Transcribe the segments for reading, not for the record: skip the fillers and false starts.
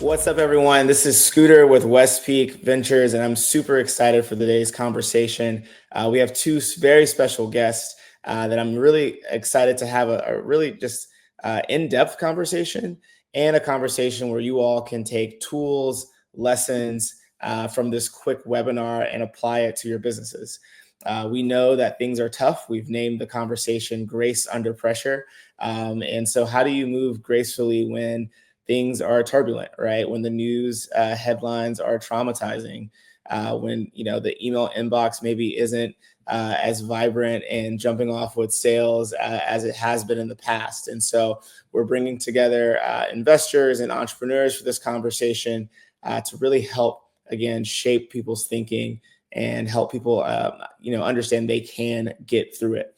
What's up, everyone? This is Scooter with West Peak Ventures, and I'm super excited for today's conversation. We have two very special guests that I'm really excited to have a really just in-depth conversation and a conversation where you all can take tools, lessons from this quick webinar and apply it to your businesses. We know that things are tough. We've named the conversation Grace Under Pressure. And so how do you move gracefully when things are turbulent, right? When the news headlines are traumatizing, when the email inbox maybe isn't as vibrant and jumping off with sales as it has been in the past. And so we're bringing together investors and entrepreneurs for this conversation to really help, again, shape people's thinking and help people, understand they can get through it.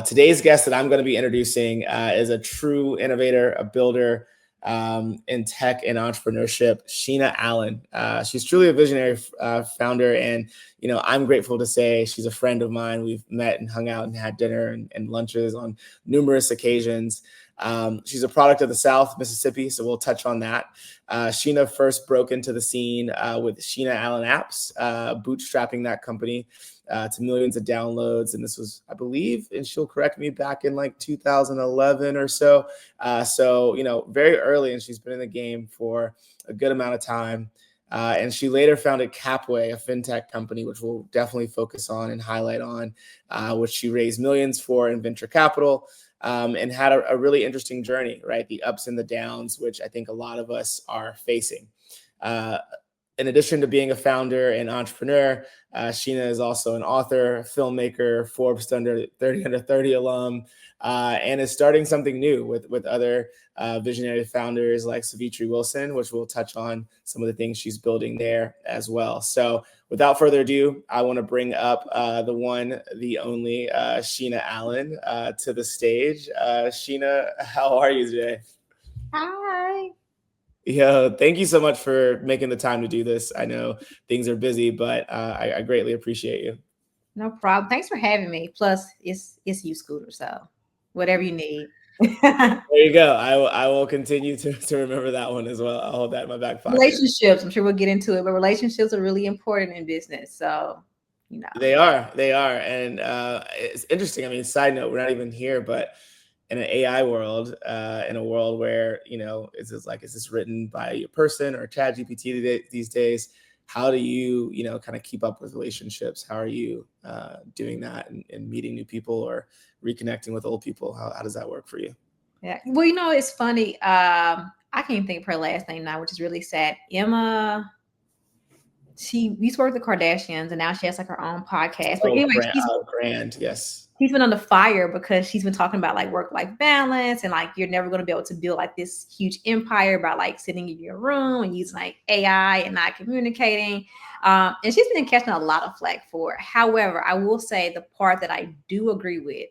Today's guest that I'm going to be introducing is a true innovator, a builder, in tech and entrepreneurship, Sheena Allen. She's truly a visionary founder, and I'm grateful to say she's a friend of mine. We've met and hung out and had dinner and lunches on numerous occasions. She's a product of the South, Mississippi, so we'll touch on that. Sheena first broke into the scene with Sheena Allen Apps, bootstrapping that company to millions of downloads. And this was, I believe, and she'll correct me, back in like 2011 or so. Very early, and she's been in the game for a good amount of time. And she later founded CapWay, a Fintech company, which we'll definitely focus on and highlight on, which she raised millions for in venture capital. And had a really interesting journey, right? The ups and the downs, which I think a lot of us are facing. In addition to being a founder and entrepreneur, Sheena is also an author, filmmaker, Forbes Under 30 alum, and is starting something new with other visionary founders like Savitri Wilson, which we'll touch on some of the things she's building there as well. So without further ado, I want to bring up the one, the only Sheena Allen to the stage. Sheena, how are you today? Hi. Yeah, thank you so much for making the time to do this. I know things are busy, but I greatly appreciate you. No problem. Thanks for having me. Plus, it's you, Scooter. So whatever you need. There you go. I will continue to remember that one as well. I'll hold that in my back pocket. Relationships. I'm sure we'll get into it, but relationships are really important in business. So, They are. And it's interesting. I mean, side note, we're not even here, but in an AI world, in a world where, is this written by a person or ChatGPT these days? How do you, kind of keep up with relationships? How are you doing that and meeting new people or reconnecting with old people? How does that work for you? Yeah. Well, it's funny. I can't even think of her last name now, which is really sad. Emma. She used to work with the Kardashians, and now she has like her own podcast. But anyway, Grand, yes. She's been under fire because she's been talking about like work-life balance and like you're never going to be able to build like this huge empire by like sitting in your room and using like AI and not communicating. And she's been catching a lot of flack for it. However, I will say the part that I do agree with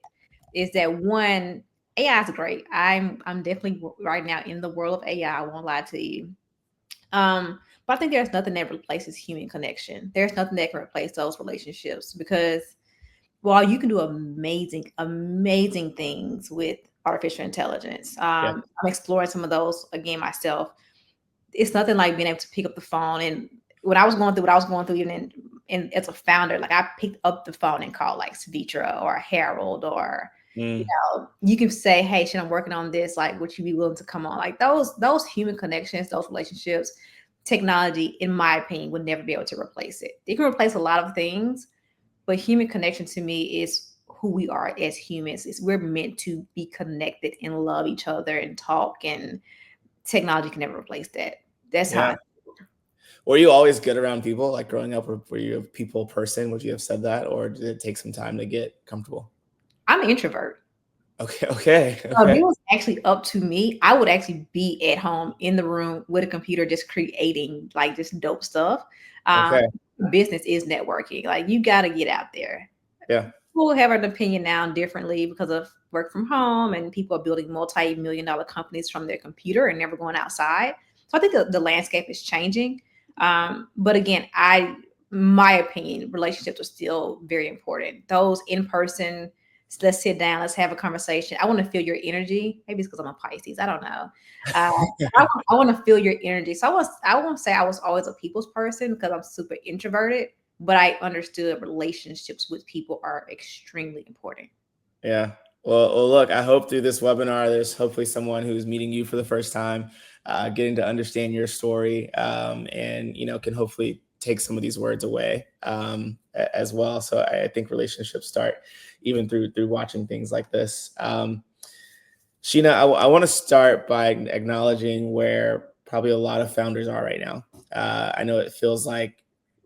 is that one, AI is great. I'm definitely right now in the world of AI. I won't lie to you. But I think there's nothing that replaces human connection. There's nothing that can replace those relationships because while you can do amazing things with artificial intelligence, I'm exploring some of those again myself. It's nothing like being able to pick up the phone. And when I was going through, even as a founder, like I picked up the phone and called like Savitra or Harold or you can say, hey, shit, I'm working on this. Like, would you be willing to come on? Like those human connections, those relationships, technology, in my opinion, would never be able to replace it. It can replace a lot of things, but human connection to me is who we are as humans. We're meant to be connected and love each other and talk, and technology can never replace that. That's how. Were you always good around people? Like growing up, were you a people person? Would you have said that? Or did it take some time to get comfortable? I'm an introvert. Okay. If it was actually up to me, I would actually be at home in the room with a computer, just creating like just dope stuff. Business is networking. Like you got to get out there. Yeah. People have an opinion now differently because of work from home, and people are building multi-million-dollar companies from their computer and never going outside. So I think the landscape is changing. But again, my opinion, relationships are still very important. Those in-person let's sit down, let's have a conversation. I want to feel your energy. Maybe it's because I'm a Pisces. I don't know. Uh, I want to feel your energy. So I won't say I was always a people's person because I'm super introverted, but I understood relationships with people are extremely important. Yeah. Well, look, I hope through this webinar, there's hopefully someone who's meeting you for the first time, getting to understand your story, and can hopefully take some of these words away as well. So I think relationships start even through watching things like this. Sheena, I want to start by acknowledging where probably a lot of founders are right now. I know it feels like,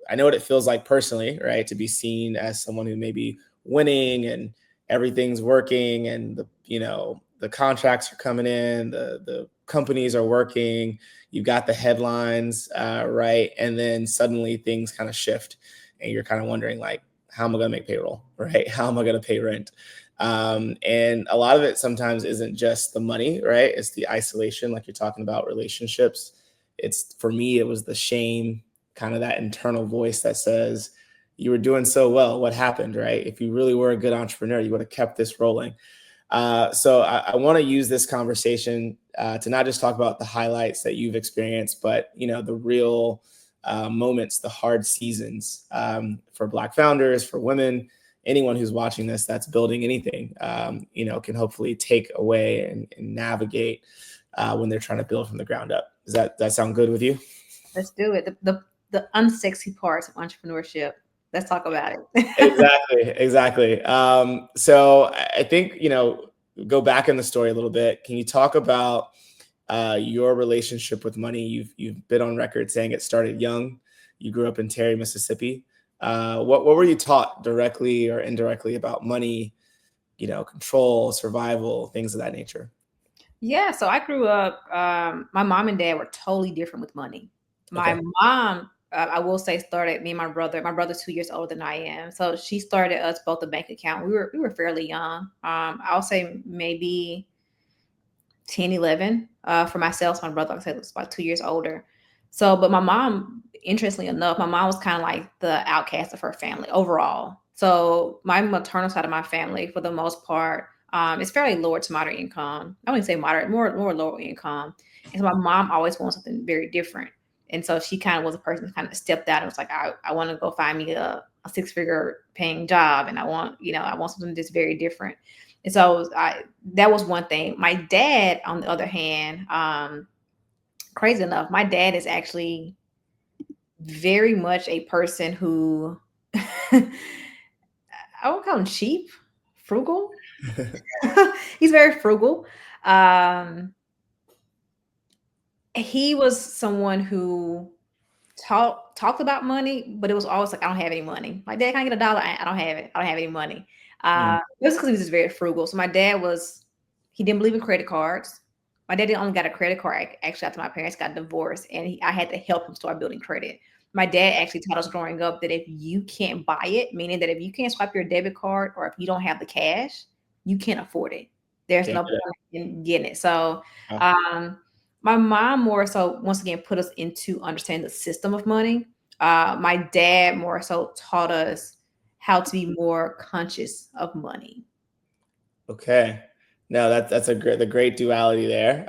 I know what it feels like personally, right? To be seen as someone who may be winning and everything's working, and the contracts are coming in, the companies are working. You've got the headlines, right? And then suddenly things kind of shift, and you're kind of wondering like, how am I going to make payroll, right? How am I going to pay rent? And a lot of it sometimes isn't just the money, right? It's the isolation, like you're talking about relationships. It's, for me, it was the shame, kind of that internal voice that says, you were doing so well, what happened, right? If you really were a good entrepreneur, you would have kept this rolling. So I want to use this conversation to not just talk about the highlights that you've experienced, but the real moments, the hard seasons, for Black founders, for women, anyone who's watching this that's building anything, can hopefully take away and navigate when they're trying to build from the ground up. Does that sound good with you? Let's do it. The unsexy parts of entrepreneurship. Let's talk about it. Exactly. So I think, go back in the story a little bit. Can you talk about your relationship with money? You've been on record saying it started young. You grew up in Terry, Mississippi. What were you taught directly or indirectly about money, control, survival, things of that nature? Yeah, so I grew up. My mom and dad were totally different with money. My Okay. mom, I will say, started me and my brother. My brother's 2 years older than I am, so she started us both a bank account. We were fairly young. I'll say maybe 10, 11. For myself, my brother, like I said, was about 2 years older. So, but my mom, interestingly enough, my mom was kind of like the outcast of her family overall. So my maternal side of my family, for the most part, is fairly lower to moderate income. I wouldn't say moderate, more lower income. And so my mom always wanted something very different. And so she kind of was a person who kind of stepped out and was like, I want to go find me a six-figure paying job, and I want something that's very different. And so that was one thing. My dad, on the other hand, crazy enough, my dad is actually very much a person who I won't call him cheap, frugal. He's very frugal. Um, he was someone who talked about money, but it was always like, I don't have any money. My dad, can I get a dollar? I don't have it. I don't have any money. Mm, It was because he was just very frugal. So my dad he didn't believe in credit cards. My dad only got a credit card actually after my parents got divorced, and I had to help him start building credit. My dad actually taught us growing up that if you can't buy it, meaning that if you can't swipe your debit card or if you don't have the cash, you can't afford it. There's can't no get it. point in getting it. So, Wow. um, my mom more so, once again, put us into understanding the system of money. My dad more so taught us how to be more conscious of money. Okay. No, that's the great duality there.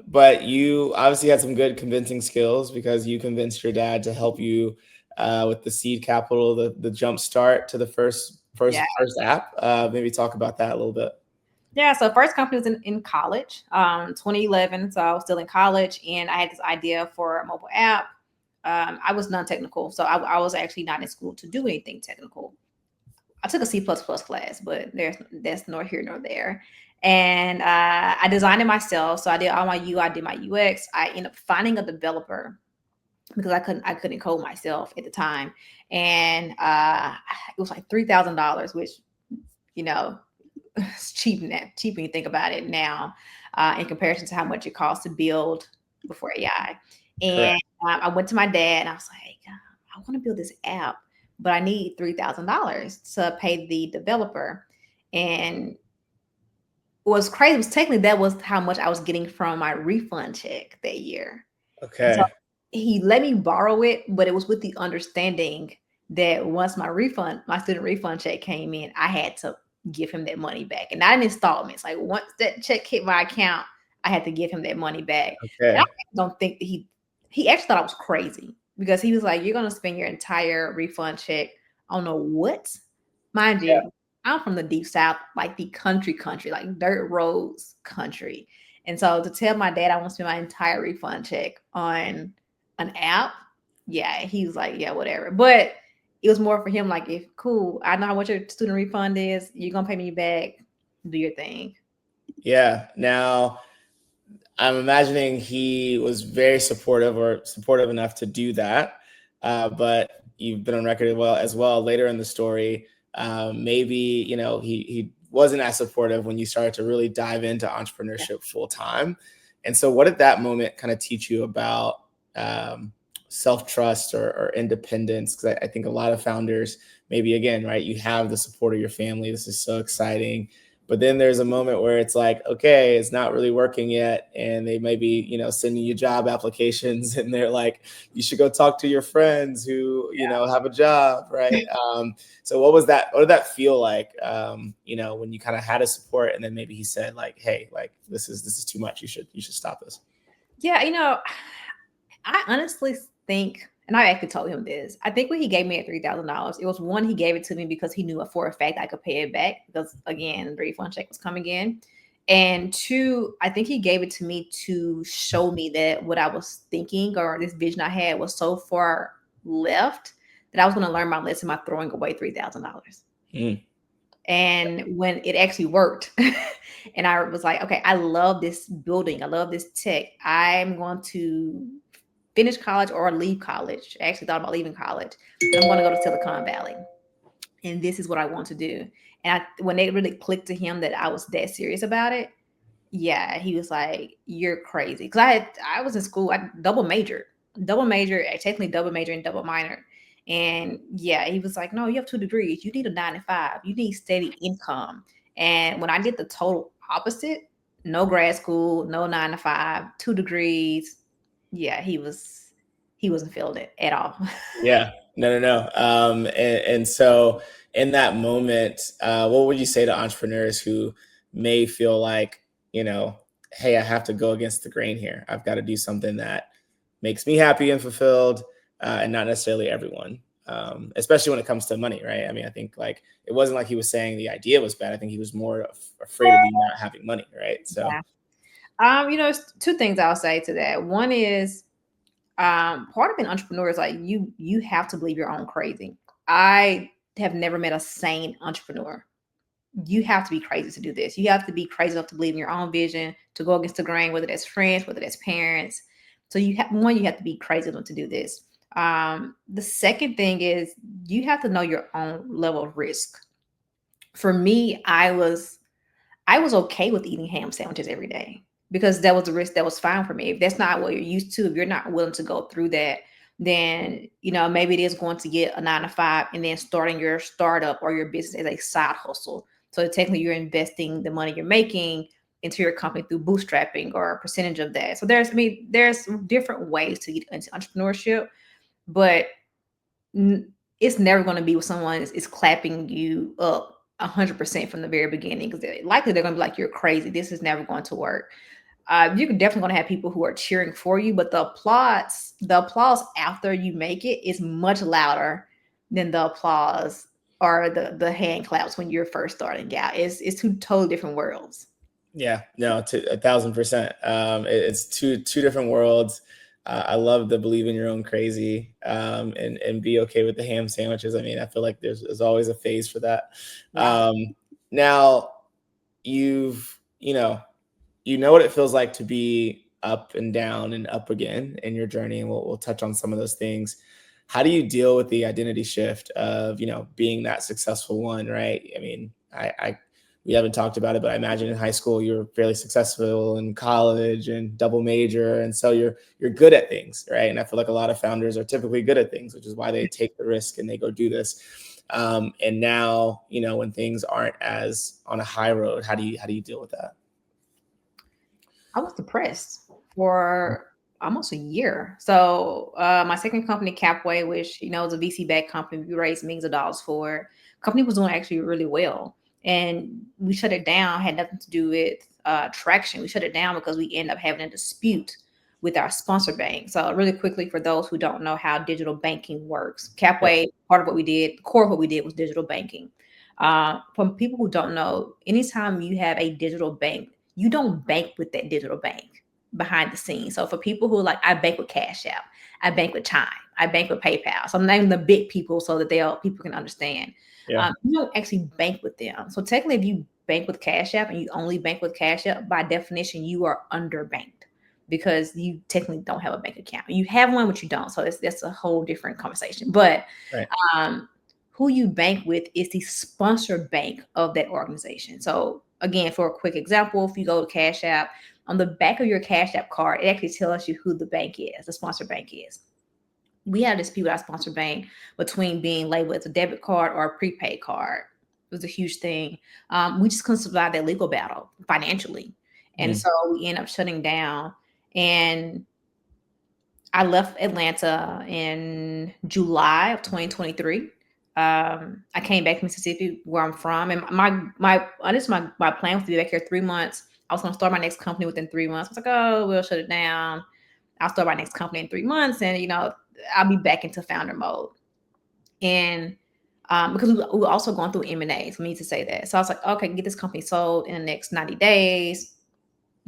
But you obviously had some good convincing skills, because you convinced your dad to help you with the seed capital, the jump start to the first Yeah. first first app. Maybe talk about that a little bit. Yeah. So first company was in college, 2011. So I was still in college, and I had this idea for a mobile app. I was non-technical, so I was actually not in school to do anything technical. I took a C++ class, but that's nor here nor there. And I designed it myself. So I did all my UI, I did my UX. I ended up finding a developer because I couldn't code myself at the time. And it was like $3,000, which, you know, it's cheap when you think about it now, in comparison to how much it costs to build before AI. And Correct. I went to my dad and I was like, I want to build this app, but I need $3,000 to pay the developer. And what was crazy was technically that was how much I was getting from my refund check that year. And so Okay. he let me borrow it, but it was with the understanding that once my student refund check came in, I had to give him that money back, and not in installments. Like once that check hit my account, I had to give him that money back. And I Okay. don't think that he actually thought I was crazy because he was like, "You're gonna spend your entire refund check on a what?" Mind Yeah. you, I'm from the deep south, like the country, like dirt roads country. And so to tell my dad I want to spend my entire refund check on an app, yeah, he was like, yeah, whatever. But it was more for him like, if cool, I know how much your student refund is, you're gonna pay me back, do your thing. Yeah. Now, I'm imagining he was very supportive or supportive enough to do that. But you've been on record as well later in the story. Maybe he wasn't as supportive when you started to really dive into Yeah. entrepreneurship full time. And so, what did that moment kind of teach you about self trust or independence? Because I think a lot of founders, maybe again, right, you have the support of your family. This is so exciting, but then there's a moment where it's like, okay, it's not really working yet, and they may be sending you job applications, and they're like, you should go talk to your friends who have a job, right? So what did that feel like, when you kind of had a support, and then maybe he said like, hey, like this is too much, you should stop this. Yeah, I honestly think, and I actually told him this. I think when he gave me at $3,000, it was one, he gave it to me because he knew for a fact I could pay it back because again, the refund check was coming in. And two, I think he gave it to me to show me that what I was thinking or this vision I had was so far left that I was going to learn my lesson by throwing away $3,000. Mm. And when it actually worked, and I was like, okay, I love this building, I love this tech. I'm going to finish college or leave college. I actually thought about leaving college. And I'm going to go to Silicon Valley. And this is what I want to do. And when it really clicked to him that I was that serious about it, yeah, he was like, "You're crazy." Because I was in school, I double major, technically double major and double minor. And yeah, he was like, "No, you have 2 degrees. You need a 9 to 5. You need steady income." And when I did the total opposite, no grad school, no 9 to 5, 2 degrees. Yeah, he wasn't feeling it at all. Yeah, no. And so in that moment, what would you say to entrepreneurs who may feel like, hey, I have to go against the grain here. I've got to do something that makes me happy and fulfilled, and not necessarily everyone. Especially when it comes to money, right? I mean, I think like it wasn't like he was saying the idea was bad. I think he was more afraid of you not having money, right? So Yeah. It's two things I'll say to that. One is part of being an entrepreneur is like you have to believe your own crazy. I have never met a sane entrepreneur. You have to be crazy to do this. You have to be crazy enough to believe in your own vision, to go against the grain, whether that's friends, whether that's parents. So you have to be crazy enough to do this. The second thing is you have to know your own level of risk. For me, I was okay with eating ham sandwiches every day because that was a risk that was fine for me. If that's not what you're used to, if you're not willing to go through that, then maybe it is going to get a 9 to 5 and then starting your startup or your business as a side hustle. So technically you're investing the money you're making into your company through bootstrapping or a percentage of that. So there's different ways to get into entrepreneurship, but it's never going to be with someone is clapping you up 100% from the very beginning because likely they're going to be like, you're crazy, this is never going to work. You're definitely going to have people who are cheering for you, but the applause after you make it is much louder than the applause or the hand claps when you're first starting out. It's two totally different worlds. yeah, no, to 1,000%. It's two different worlds. I love the believe in your own crazy, and be okay with the ham sandwiches. I mean, I feel like there's always a phase for that. Yeah. Now you've what it feels like to be up and down and up again in your journey, and we'll touch on some of those things. How do you deal with the identity shift of being that successful one, right? I mean, I we haven't talked about it, but I imagine in high school you were fairly successful, in college and double major, and so you're good at things, right? And I feel like a lot of founders are typically good at things, which is why they take the risk and they go do this. And now, when things aren't as on a high road, how do you deal with that? I was depressed for almost a year. So my second company, CapWay, which is a VC backed company, we raised millions of dollars for. Company was doing actually really well, and we shut it down. Had nothing to do with traction. We shut it down because we end up having a dispute with our sponsor bank. So really quickly, for those who don't know how digital banking works, CapWay, part of what we did, the core of what we did was digital banking. For people who don't know, anytime you have a digital bank, you don't bank with that digital bank behind the scenes. So for people who like, I bank with Cash App, I bank with Chime, I bank with PayPal. So I'm naming the big people so that people can understand. Yeah. You don't actually bank with them. So technically, if you bank with Cash App and you only bank with Cash App, by definition, you are underbanked because you technically don't have a bank account. You have one, but you don't. So that's a whole different conversation. But Right. who you bank with is the sponsor bank of that organization. So again, for a quick example, if you go to Cash App, on the back of your Cash App card, it actually tells you who the bank is, the sponsor bank is. We had a dispute with our sponsor bank between being labeled as a debit card or a prepaid card. It was a huge thing. We just couldn't survive that legal battle financially. And so we ended up shutting down. And I left Atlanta in July of 2023. I came back to Mississippi, where I'm from, and my plan was to be back here 3 months. I was going to start my next company within 3 months. I was like, oh, we'll shut it down. I'll start my next company in 3 months, and I'll be back into founder mode. And because we were also going through M&As, for me to say that, so I was like, okay, get this company sold in the next 90 days.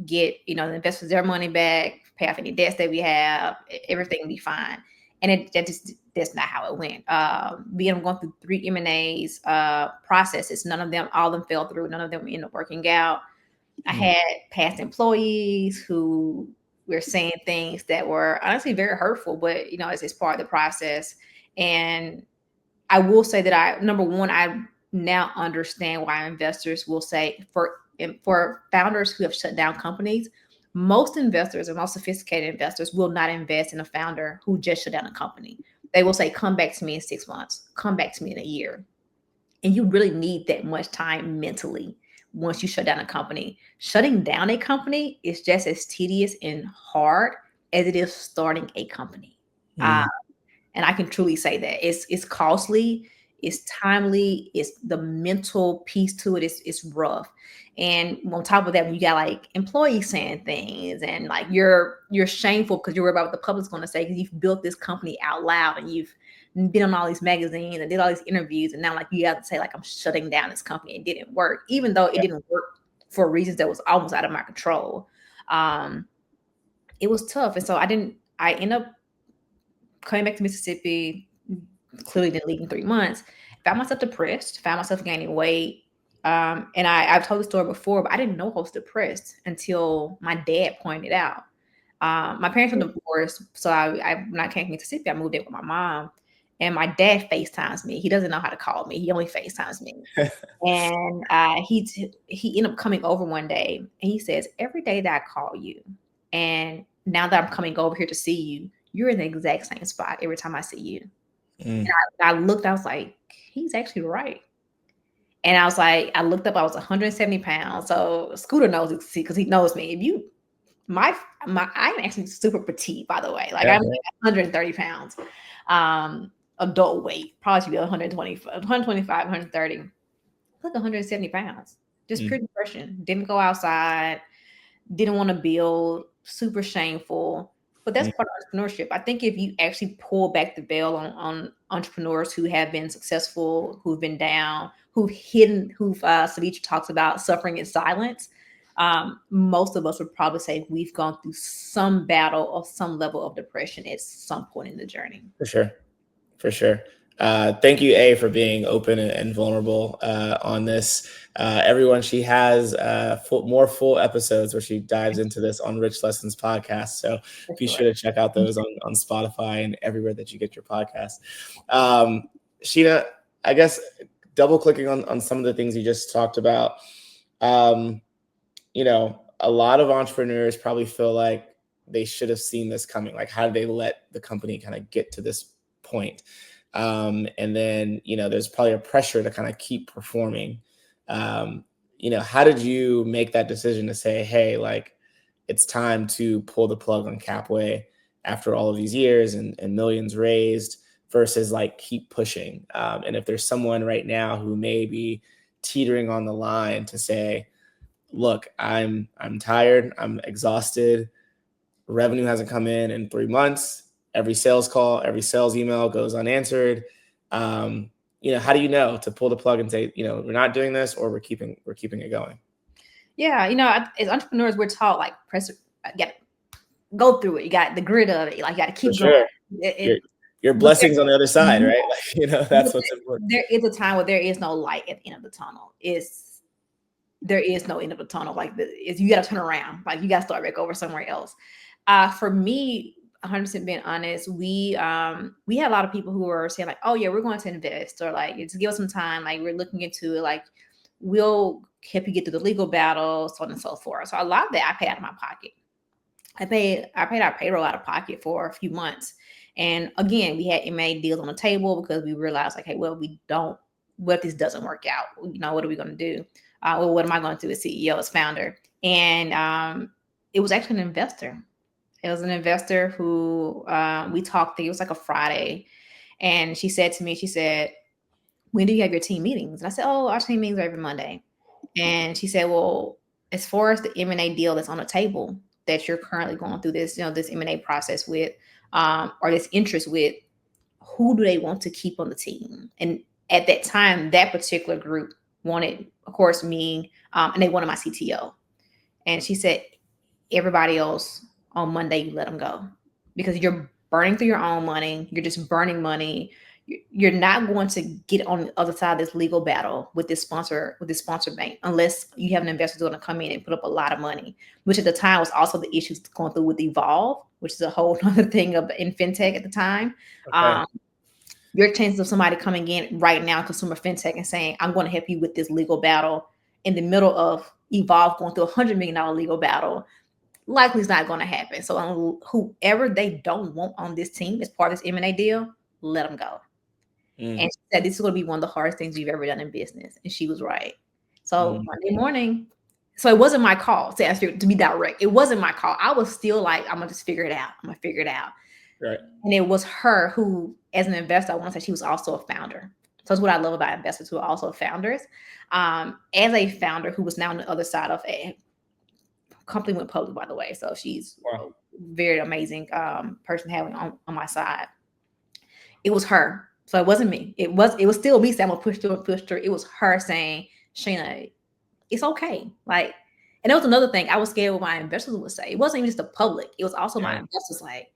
Get the investors their money back, pay off any debts that we have, everything will be fine. And that's not how it went. We ended up going through 3 M&As processes. All of them fell through. None of them ended up working out. I had past employees who were saying things that were honestly very hurtful, but it's part of the process. And I will say that number one, I now understand why investors will say, for founders who have shut down companies, most investors and most sophisticated investors will not invest in a founder who just shut down a company. They will say, come back to me in 6 months, come back to me in a year. And you really need that much time mentally once you shut down a company. Shutting down a company is just as tedious and hard as it is starting a company. And I can truly say that it's costly, it's timely, it's the mental piece to it. It's rough. And on top of that, when you got like employees saying things and like you're shameful because you're worried about what the public's going to say, because you've built this company out loud and you've been on all these magazines and did all these interviews, and now like you have to say like, I'm shutting down this company. It didn't work, even though it didn't work for reasons that was almost out of my control. It was tough. And so I ended up coming back to Mississippi, clearly didn't leave in 3 months. Found myself depressed, found myself gaining weight. And I've told the story before, but I didn't know I was depressed until my dad pointed out. My parents were divorced, so when I came to Mississippi, I moved in with my mom. And my dad FaceTimes me. He doesn't know how to call me. He only FaceTimes me. And he ended up coming over one day, and he says, every day that I call you, and now that I'm coming over here to see you, you're in the exact same spot every time I see you. And I looked, I was like, he's actually right. And I was like, I looked up, I was 170 pounds. So Scooter knows it because he knows me. I'm actually super petite, by the way. Like I'm like 130 pounds. Adult weight, probably should be 125, 130. Look, 170 pounds. Just pure depression. Didn't go outside, didn't want to build, super shameful. But that's part of entrepreneurship. I think if you actually pull back the veil on entrepreneurs who have been successful, who've been down, Savitra talks about suffering in silence, most of us would probably say we've gone through some battle or some level of depression at some point in the journey. For sure. Thank you, A, for being open and vulnerable on this. Everyone, she has more full episodes where she dives into this on Rich Lessons podcast. So be sure to check out those on Spotify and everywhere that you get your podcast. Sheena, I guess double clicking on some of the things you just talked about, a lot of entrepreneurs probably feel like they should have seen this coming. Like, how did they let the company kind of get to this point? And then, there's probably a pressure to kind of keep performing. How did you make that decision to say, hey, like, it's time to pull the plug on CapWay after all of these years and millions raised versus like keep pushing? And if there's someone right now who may be teetering on the line to say, look, I'm tired, I'm exhausted, revenue hasn't come in 3 months, every sales call, every sales email goes unanswered. How do you know to pull the plug and say, we're not doing this, or we're keeping it going? Yeah, as entrepreneurs, we're taught like go through it. You got the grit of it. Like, you got to For keep going. sure. Your But blessings on the other side, right? That's what's important. there is a time where there is no light at the end of the tunnel. There is no end of the tunnel. Like, you got to turn around. Like, you got to start back over somewhere else. For me, 100% being honest, we had a lot of people who were saying like, oh yeah, we're going to invest, or like, just give us some time. Like, we're looking into it. Like, we'll help you get through the legal battle, so on and so forth. So a lot of that I paid out of my pocket. I paid our payroll out of pocket for a few months. And again, we had M&A deals on the table because we realized like, hey, well, what if this doesn't work out? What are we going to do? Well, what am I going to do as CEO, as founder? And it was actually an investor. It was an investor who we talked. It was like a Friday. And she said to me, when do you have your team meetings? And I said, oh, our team meetings are every Monday. And she said, well, as far as the M&A deal that's on the table that you're currently going through this M&A process with, or this interest with, who do they want to keep on the team? And at that time, that particular group wanted, of course, me, and they wanted my CTO. And she said, everybody else on Monday, you let them go, because you're burning through your own money. You're just burning money. You're not going to get on the other side of this legal battle with this sponsor bank, unless you have an investor who's going to come in and put up a lot of money, which at the time was also the issues going through with Evolve, which is a whole other thing in fintech at the time. Okay. Your chances of somebody coming in right now, consumer fintech, and saying, I'm going to help you with this legal battle in the middle of Evolve going through $100 million legal battle, likely is not going to happen. So whoever they don't want on this team as part of this M&A deal, let them go. And she said, this is going to be one of the hardest things you've ever done in business. And she was right. So Monday morning, so it wasn't my call, to be direct. It wasn't my call. I was still like, I'm going to just figure it out. Right. And it was her who, as an investor, I want to say she was also a founder. So that's what I love about investors who are also founders. As a founder who was now on the other side of a company went public, by the way. So she's a very amazing person having on my side. It was her. So it wasn't me. It was still me saying, I'm gonna push through. It was her saying, Sheena, it's okay. Like, and that was another thing I was scared what my investors would say. It wasn't even just the public. It was also my investors like,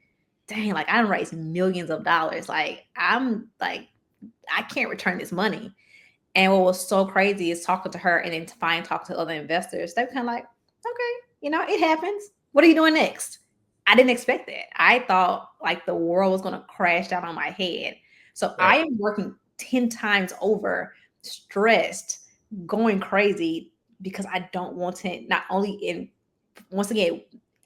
dang, like, I done raised millions of dollars. Like, I'm like, I can't return this money. And what was so crazy is talking to her and then talking to other investors. They were kind of like, okay, it happens. What are you doing next? I didn't expect that. I thought like the world was going to crash down on my head. So I am working 10 times over, stressed, going crazy, because I don't want to, not only once again,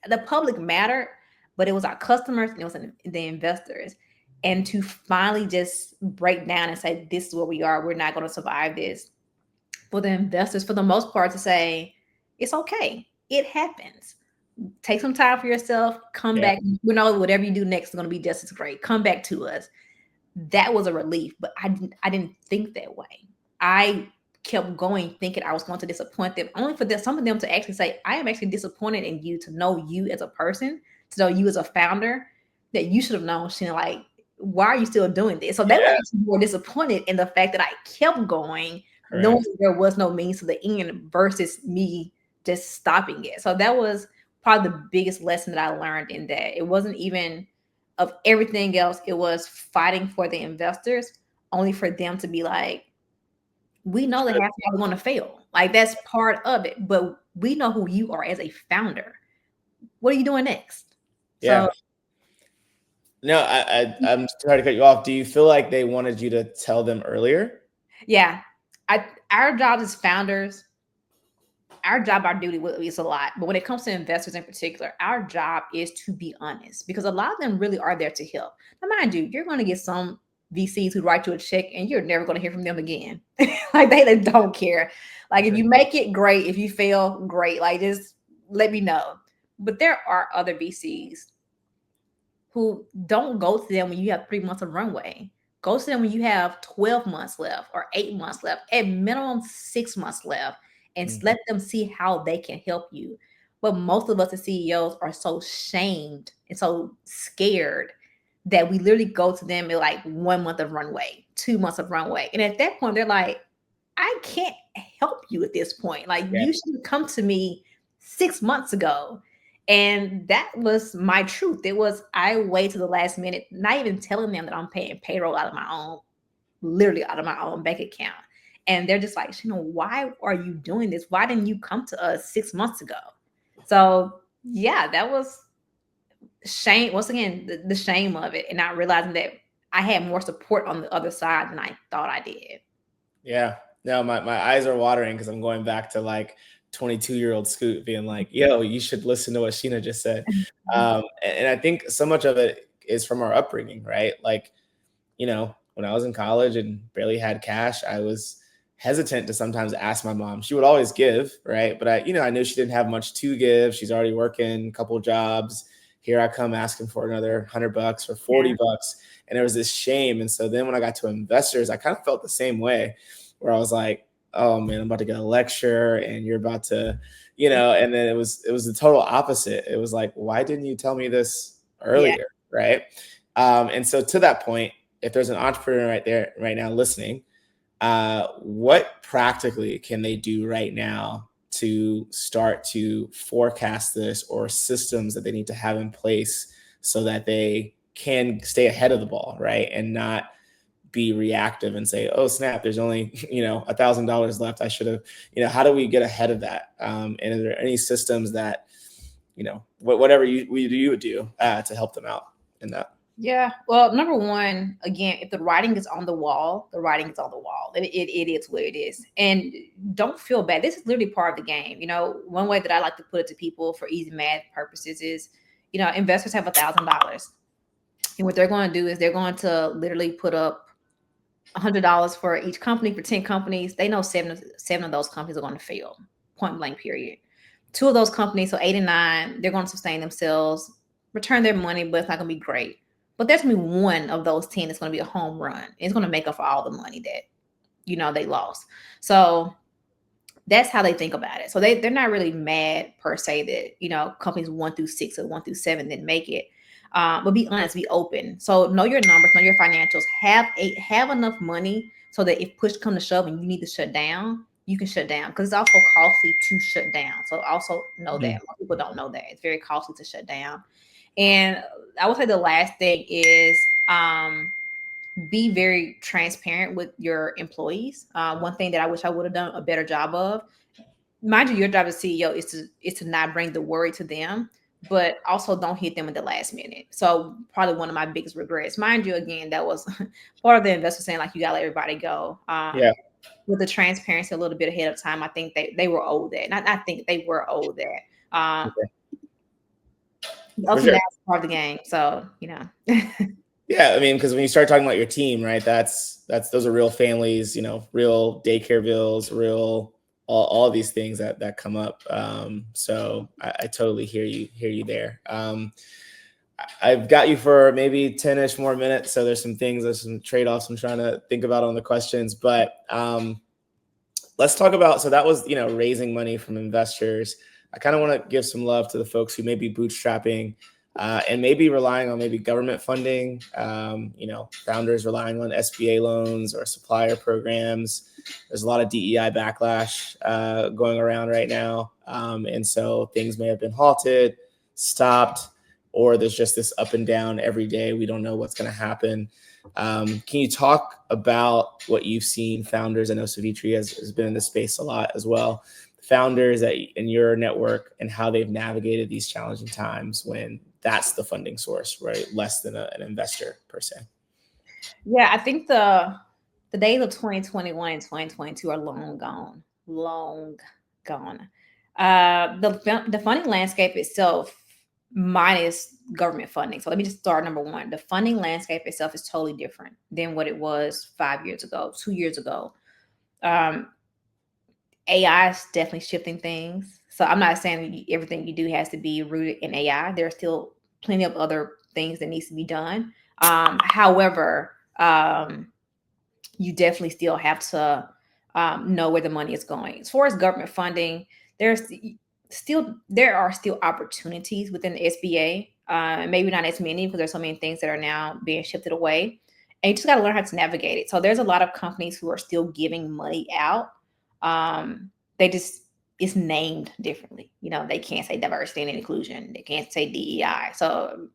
the public mattered, but it was our customers and it was the investors. And to finally just break down and say, this is where we are, we're not going to survive this. For the investors, for the most part, to say, it's okay. It happens. Take some time for yourself. Come back. Whatever you do next is going to be just as great. Come back to us. That was a relief, but I didn't think that way. I kept going thinking I was going to disappoint them, only for some of them to actually say, I am actually disappointed in you, to know you as a person, to know you as a founder, that you should have known, Sheena, like, why are you still doing this? So they were actually more disappointed in the fact that I kept going, knowing there was no means to the end, versus me just stopping it. So that was probably the biggest lesson that I learned in that. It wasn't even of everything else. It was fighting for the investors, only for them to be like, we know that half of y'all are going to fail. Like, that's part of it, but we know who you are as a founder. What are you doing next? Yeah. So, no, I'm sorry to cut you off. Do you feel like they wanted you to tell them earlier? Yeah. Our job as founders, our duty is a lot. But when it comes to investors in particular, our job is to be honest, because a lot of them really are there to help. Now, mind you, you're going to get some VCs who write you a check and you're never going to hear from them again. Like, they don't care. Like, if you make it, great. If you fail, great. Like, just let me know. But there are other VCs who don't go to them when you have 3 months of runway. Go to them when you have 12 months left or 8 months left, at minimum 6 months left, and let them see how they can help you. But most of us as CEOs are so shamed and so scared that we literally go to them in like 1 month of runway, 2 months of runway. And at that point, they're like, I can't help you at this point. Like, Yeah. you should come to me 6 months ago. And that was my truth. It was, I wait to the last minute, not even telling them that I'm paying payroll out of my own, literally out of my own bank account. And they're just like, why are you doing this? Why didn't you come to us 6 months ago? So yeah, that was shame. Once again, the shame of it, and not realizing that I had more support on the other side than I thought I did. Yeah. No, my eyes are watering because I'm going back to like 22-year-old Scoot being like, yo, you should listen to what Sheena just said. And I think so much of it is from our upbringing, right? Like, when I was in college and barely had cash, I was hesitant to sometimes ask my mom. She would always give, right? But I knew she didn't have much to give. She's already working a couple jobs. Here I come asking for another $100 or $40, and there was this shame. And so then when I got to investors, I kind of felt the same way, where I was like, oh man, I'm about to get a lecture, and you're about to, and then it was the total opposite. It was like, why didn't you tell me this earlier, right? And so to that point, if there's an entrepreneur right there right now listening, what practically can they do right now to start to forecast this, or systems that they need to have in place so that they can stay ahead of the ball, right? And not be reactive and say, oh snap, there's only $1,000 left, I should have, how do we get ahead of that? And are there any systems that whatever you would do to help them out in that? Yeah. Well, number one, again, if the writing is on the wall, the writing is on the wall. It is what it is. And don't feel bad. This is literally part of the game. One way that I like to put it to people for easy math purposes is, investors have $1,000. And what they're going to do is they're going to literally put up $100 for each company. For 10 companies, they know seven of those companies are going to fail, point blank, period. 2 of those companies, so 8 and 9, they're going to sustain themselves, return their money, but it's not going to be great. But there's going to be 1 of those 10 that's going to be a home run. It's going to make up for all the money that, they lost. So that's how they think about it. So they're not really mad per se that, companies 1 through 6 or 1 through 7 didn't make it. But be honest, be open. So know your numbers, know your financials, have enough money so that if push come to shove and you need to shut down, you can shut down, because it's also costly to shut down. So also know that. Most people don't know that. It's very costly to shut down. And I would say the last thing is be very transparent with your employees. One thing that I wish I would have done a better job of, mind you, your job as CEO is to not bring the worry to them, but also don't hit them at the last minute. So probably one of my biggest regrets, mind you, again, that was part of the investor saying like, you gotta let everybody go. With the transparency a little bit ahead of time, I think they were owed that. And I think they were owed that. Ultimately, that's part of the game. So, Yeah, I mean, because when you start talking about your team, right, those are real families, real daycare bills, real all these things that come up. So I totally hear you there. I've got you for maybe 10-ish more minutes. So there's some trade-offs I'm trying to think about on the questions, but let's talk about, so that was, raising money from investors. I kind of want to give some love to the folks who may be bootstrapping and maybe relying on maybe government funding, founders relying on SBA loans or supplier programs. There's a lot of DEI backlash going around right now. And so things may have been halted, stopped, or there's just this up and down every day. We don't know what's going to happen. Can you talk about what you've seen founders? I know Savitri has been in this space a lot as well. Founders in your network and how they've navigated these challenging times when that's the funding source, right? Less than an investor per se. Yeah, I think the days of 2021 and 2022 are long gone. Long gone. The funding landscape itself, minus government funding. So let me just start number one. The funding landscape itself is totally different than what it was 5 years ago, 2 years ago. AI is definitely shifting things. So I'm not saying everything you do has to be rooted in AI. There are still plenty of other things that needs to be done. However, um, you definitely still have to know where the money is going. As far as government funding, there's there are still opportunities within the SBA. Maybe not as many because there's so many things that are now being shifted away, and you just got to learn how to navigate it. So there's a lot of companies who are still giving money out. They just it's named differently. You know, they can't say diversity and inclusion. They can't say DEI. So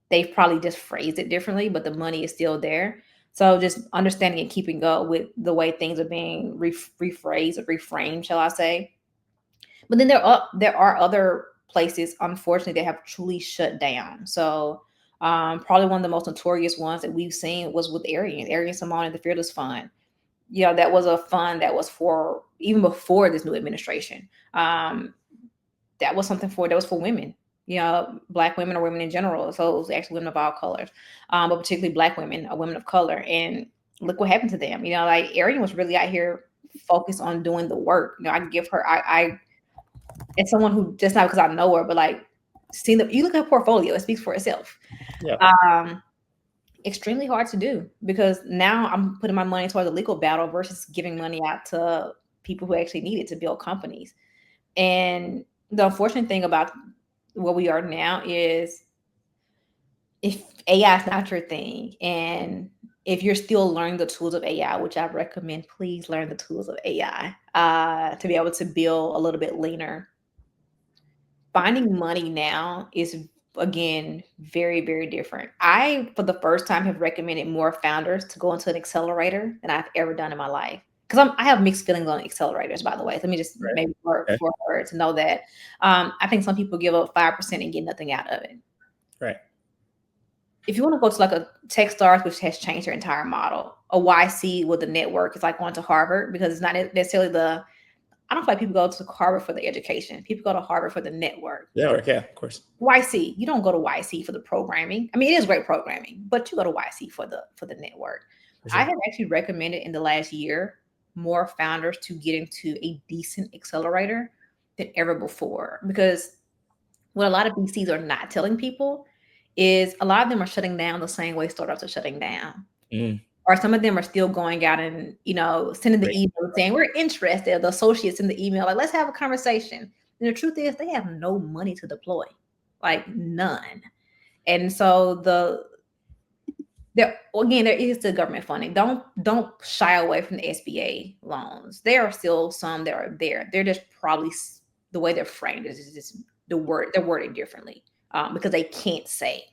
they've probably just phrased it differently, but the money is still there. So just understanding and keeping up with the way things are being rephrased or reframed, shall I say? But then there are other places, unfortunately, that have truly shut down. So probably one of the most notorious ones that we've seen was with Arian Simone and the Fearless Fund. You know, that was a fund that was for even before this new administration. That was something for that was for women, you know, Black women or women in general. So it was actually women of all colors, but particularly Black women or women of color. And look what happened to them. You know, like Erin was really out here focused on doing the work. You know, I give her, I as someone who just not because I know her, but like seeing the, you look at her portfolio, it speaks for itself. Yeah. Um, Extremely hard to do because now I'm putting my money toward the legal battle versus giving money out to people who actually need it to build companies. And the unfortunate thing about where we are now is if AI is not your thing, and if you're still learning the tools of AI, which I recommend, please learn the tools of AI to be able to build a little bit leaner. Finding money now is again very, very different. I, for the first time, have recommended more founders to go into an accelerator than I've ever done in my life. Because I have mixed feelings on accelerators, by the way. Let me just Right. maybe Okay. for her to know that I think some people give up 5% and get nothing out of it. Right. If you want to go to like a Techstars, which has changed their entire model, a YC with a network is like going to Harvard because it's not necessarily the. I don't feel like people go to Harvard for the education. People go to Harvard for the network. Yeah. Yeah. Of course. YC, you don't go to YC for the programming. I mean, it is great programming, but you go to YC for the network. For I sure. have actually recommended in the last year more founders to get into a decent accelerator than ever before because what a lot of VCs are not telling people is a lot of them are shutting down the same way startups are shutting down. Mm. Or some of them are still going out and, you know, sending the Great. email saying we're interested. The associates in the email, like, let's have a conversation. And the truth is they have no money to deploy. Like none. And so there again, there is the government funding. Don't shy away from the SBA loans. There are still some that are there. They're just probably the way they're framed is just they're worded differently because they can't say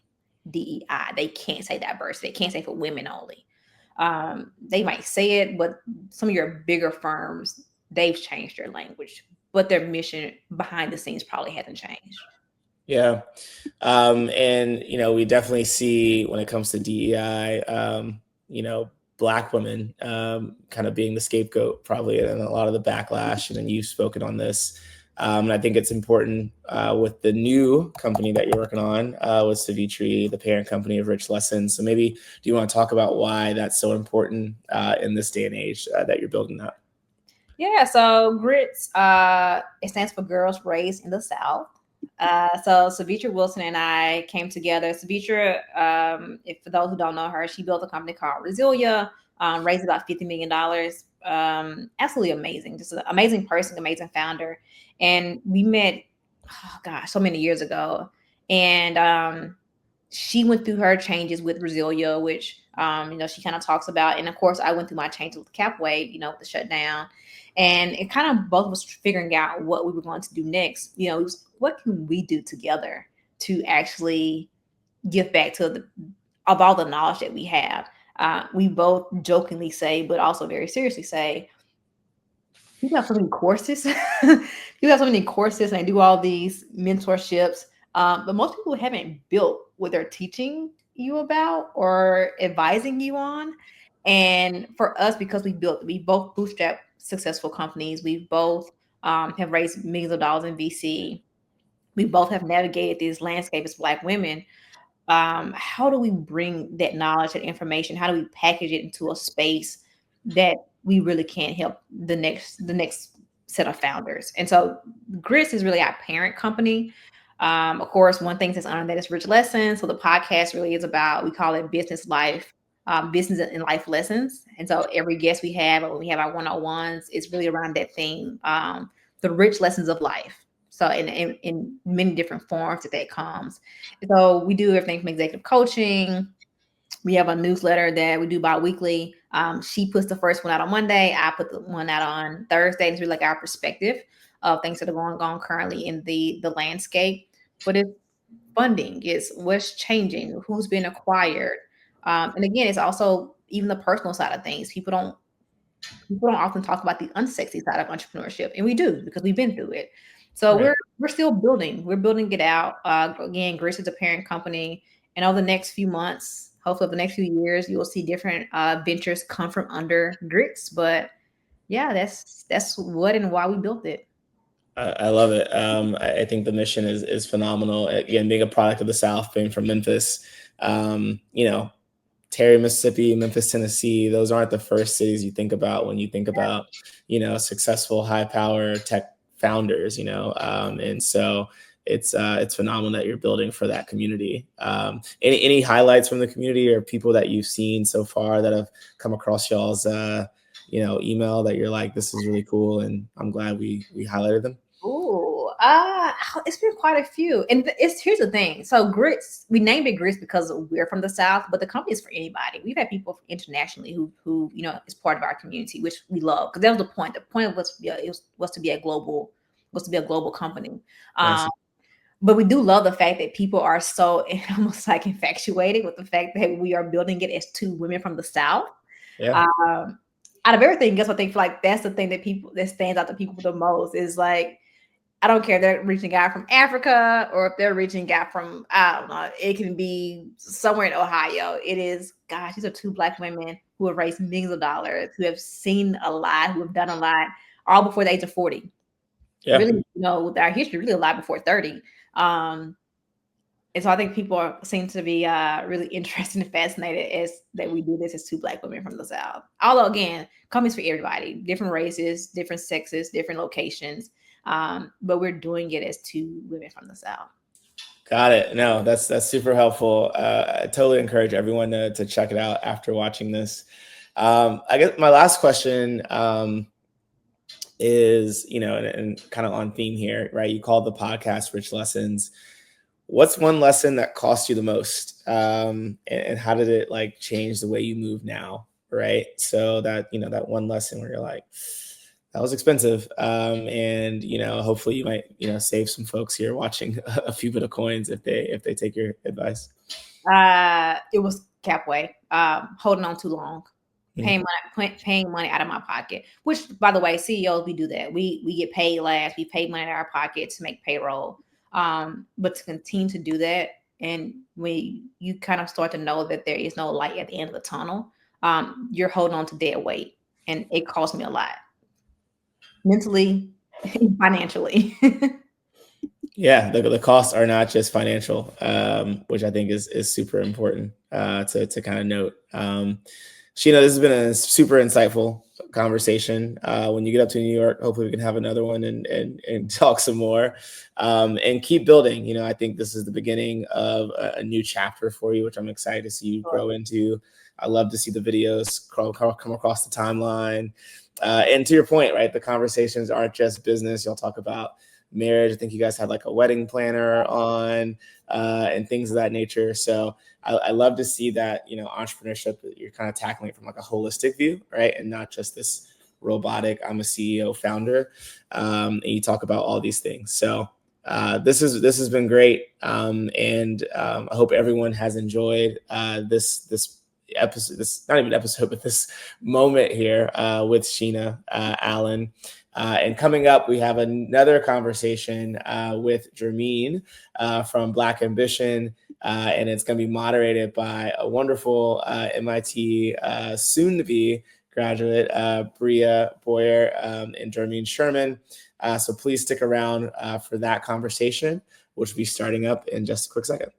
DEI, they can't say diversity, they can't say for women only. They might say it, but some of your bigger firms they've changed their language, but their mission behind the scenes probably hasn't changed. Yeah. And, we definitely see when it comes to DEI, Black women kind of being the scapegoat probably and a lot of the backlash. And then you've spoken on this. And I think it's important with the new company that you're working on with Savitri, the parent company of Rich Lessons. So maybe do you want to talk about why that's so important in this day and age that you're building that? Yeah, so GRITS, it stands for Girls Raised in the South. So Savitra Wilson and I came together. Savitra, if for those who don't know her, she built a company called Resilia, raised about $50 million. Absolutely amazing, just an amazing person, amazing founder. And we met, oh gosh, so many years ago. And she went through her changes with Resilia, which she kind of talks about. And of course, I went through my changes with CapWay, with the shutdown. And it kind of both of us figuring out what we were going to do next. It was, what can we do together to actually give back of all the knowledge that we have? We both jokingly say, but also very seriously say, you have so many courses. You have so many courses, and I do all these mentorships. But most people haven't built what they're teaching you about or advising you on. And for us, because we both bootstrap successful companies, we both have raised millions of dollars in VC. We both have navigated this landscape as Black women. How do we bring that knowledge and information? How do we package it into a space that we really can help the next set of founders? And so Grits is really our parent company. Of course, one thing that's under that is Rich Lessons. So the podcast really is about, we call it business life business and life lessons. And so every guest we have, or when we have our one-on-ones, it's really around that theme, the rich lessons of life. So in many different forms that comes. So we do everything from executive coaching. We have a newsletter that we do bi-weekly. She puts the first one out on Monday. I put the one out on Thursday. It's really like our perspective of things that are going on currently in the landscape. But it's funding, it's what's changing, who's been acquired. And again, it's also even the personal side of things. People don't often talk about the unsexy side of entrepreneurship, and we do because we've been through it. So Right. we're still building. We're building it out. Again, Grist is a parent company, and over the next few months, hopefully over the next few years, you will see different ventures come from under Grits. But yeah, that's what and why we built it. I love it. I think the mission is phenomenal. Again, being a product of the South, being from Memphis, you know, Terry, Mississippi, Memphis, Tennessee, those aren't the first cities you think about when you think about, you know, successful, high power tech founders, you know. And so it's phenomenal that you're building for that community. Any highlights from the community or people that you've seen so far that have come across y'all's you know, email that you're like, this is really cool and I'm glad we highlighted them? Ooh, it's been quite a few. And here's the thing. So Grits, we named it Grits because we're from the South, but the company is for anybody. We've had people internationally who you know is part of our community, which we love because that was the point. The point was was to be a global company. Nice. Um, but we do love the fact that people are so almost like infatuated with the fact that we are building it as two women from the South. Yeah. Um, Out of everything, guess what? They feel like that's the thing that stands out to people the most is like I don't care if they're reaching out from Africa or if they're reaching out from, I don't know, it can be somewhere in Ohio. It is, gosh, these are two Black women who have raised millions of dollars, who have seen a lot, who have done a lot, all before the age of 40. Yeah. Really, you know, with our history, really a lot before 30. Um, and so I think people seem to be really interested and fascinated as that we do this as two Black women from the South. Although again, companies for everybody, different races, different sexes, different locations, but we're doing it as two women from the South. Got it. No, that's super helpful. I totally encourage everyone to check it out after watching this. I guess my last question is, you know, and kind of on theme here, right? You called the podcast Rich Lessons. What's one lesson that cost you the most? And how did it like change the way you move now? Right. So that, you know, that one lesson where you're like, that was expensive. And, you know, hopefully you might, you know, save some folks here watching a few bit of coins if they take your advice. It was CapWay, holding on too long, Mhm. paying money out of my pocket. Which, by the way, CEOs we do that. We get paid last. We pay money out of our pocket to make payroll. But to continue to do that, and when you kind of start to know that there is no light at the end of the tunnel, you're holding on to dead weight, and it cost me a lot mentally, financially. Yeah, the costs are not just financial, which I think is super important to kind of note. Sheena, this has been a super insightful conversation. When you get up to New York, hopefully we can have another one and talk some more and keep building. You know, I think this is the beginning of a new chapter for you, which I'm excited to see you grow into. I love to see the videos come across the timeline. And to your point, right, the conversations aren't just business. You'll talk about marriage. I think you guys had like a wedding planner on and things of that nature. So I love to see that, you know, entrepreneurship, you're kind of tackling it from like a holistic view, right? And not just this robotic, I'm a CEO founder. And you talk about all these things. So this has been great. And I hope everyone has enjoyed this episode, this not even episode, but this moment here with Sheena Allen. And coming up, we have another conversation with Jermeen from Black Ambition, and it's going to be moderated by a wonderful MIT soon-to-be graduate, Bria Boyer and Jermeen Sherman. So please stick around for that conversation, which will be starting up in just a quick second.